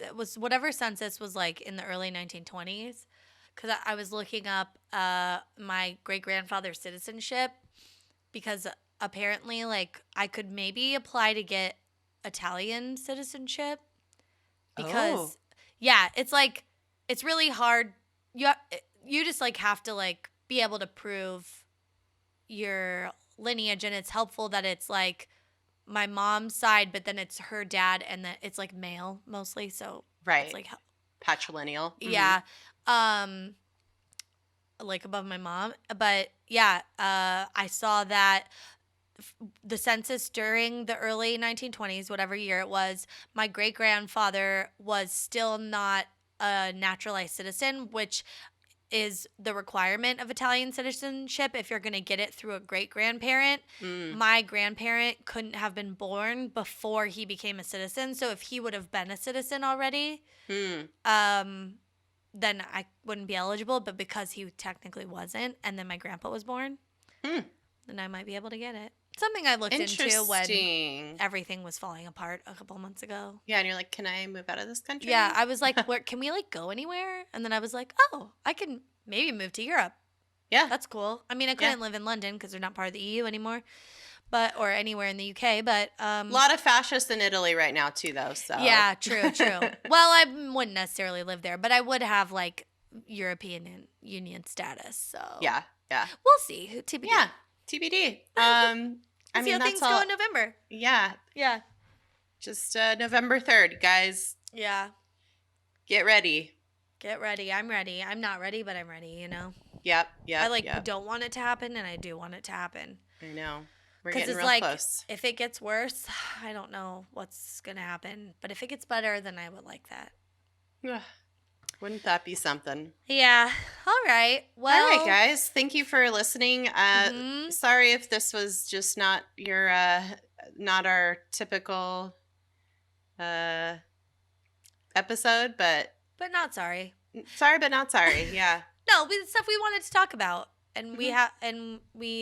it was whatever census was like in the early 1920s, because I was looking up my great-grandfather's citizenship, because apparently like I could maybe apply to get Italian citizenship, because yeah, it's like it's really hard. You just like have to like be able to prove your lineage, and it's helpful that it's like my mom's side, but then it's her dad, and that it's like male mostly, so right, it's like patrilineal. Yeah, like above my mom. But yeah, I saw that the census during the early 1920s, whatever year it was, my great grandfather was still not a naturalized citizen, which is the requirement of Italian citizenship if you're going to get it through a great-grandparent. My grandparent couldn't have been born before he became a citizen, so if he would have been a citizen already, then I wouldn't be eligible, but because he technically wasn't, and then my grandpa was born, then I might be able to get it. Something I looked into when Interesting. everything was falling apart a couple months ago. Yeah, and you're like, can I move out of this country? Yeah, I was like, where can we like go anywhere? And then I was like, oh, I can maybe move to Europe. Yeah. That's cool. I mean, I couldn't live in London because they're not part of the EU anymore, or anywhere in the UK. But a lot of fascists in Italy right now too, though. So yeah, true. Well, I wouldn't necessarily live there, but I would have like European Union status. So yeah, we'll see. TBD. Yeah, TBD. I mean, see how things go in November. Yeah. Just November 3rd, guys. Yeah. Get ready. Get ready. I'm ready. I'm not ready, but I'm ready, you know? Yep. I don't want it to happen, and I do want it to happen. I know. We're getting real close. If it gets worse, I don't know what's going to happen. But if it gets better, then I would like that. Wouldn't that be something? Yeah. All right. Well. All right, guys. Thank you for listening. Sorry if this was just not your, not our typical episode, but not sorry. Sorry, but not sorry. Yeah. No, it's stuff we wanted to talk about, and we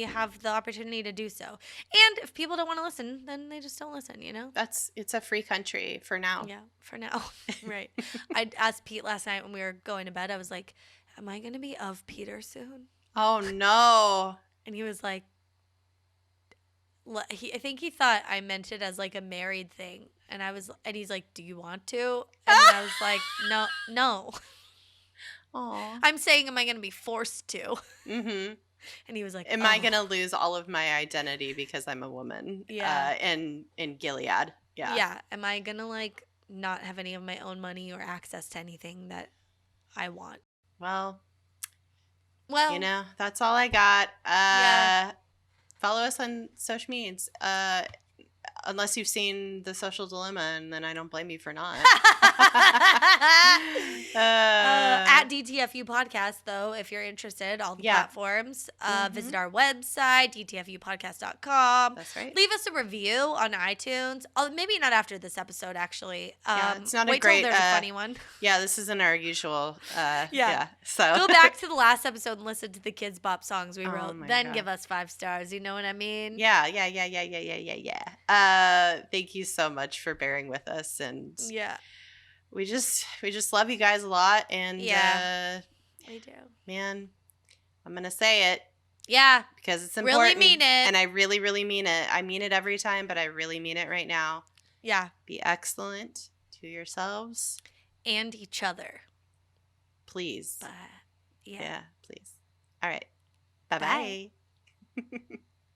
have the opportunity to do so. And if people don't want to listen, then they just don't listen. You know. It's a free country for now. Yeah, for now. Right. I asked Pete last night when we were going to bed. I was like, "Am I going to be of Peter soon?" Oh no. And he was like, I think he thought I meant it as like a married thing, and he's like, "Do you want to?" And I was like, "No." Aww. I'm saying, am I going to be forced to? Mm-hmm. And he was like, am I going to lose all of my identity because I'm a woman? Yeah. In Gilead. Yeah. Yeah. Am I going to like not have any of my own money or access to anything that I want? Well, you know, that's all I got. Follow us on social medias. Unless you've seen The Social Dilemma, and then I don't blame you for not. At DTFU Podcast, though, if you're interested, all the platforms. Visit our website, dtfupodcast.com. That's right. Leave us a review on iTunes. Maybe not after this episode, actually. It's not wait a great. Till there's a funny one. Yeah, this isn't our usual. So go back to the last episode and listen to the Kids Bop songs we wrote. Then God. give us 5 stars. You know what I mean? Yeah. Thank you so much for bearing with us, and we just love you guys a lot, and we do. Man, I'm gonna say it. Yeah, because it's important. Really mean it, and I really, really mean it. I mean it every time, but I really mean it right now. Yeah, be excellent to yourselves and each other, please. But yeah, please. All right, bye.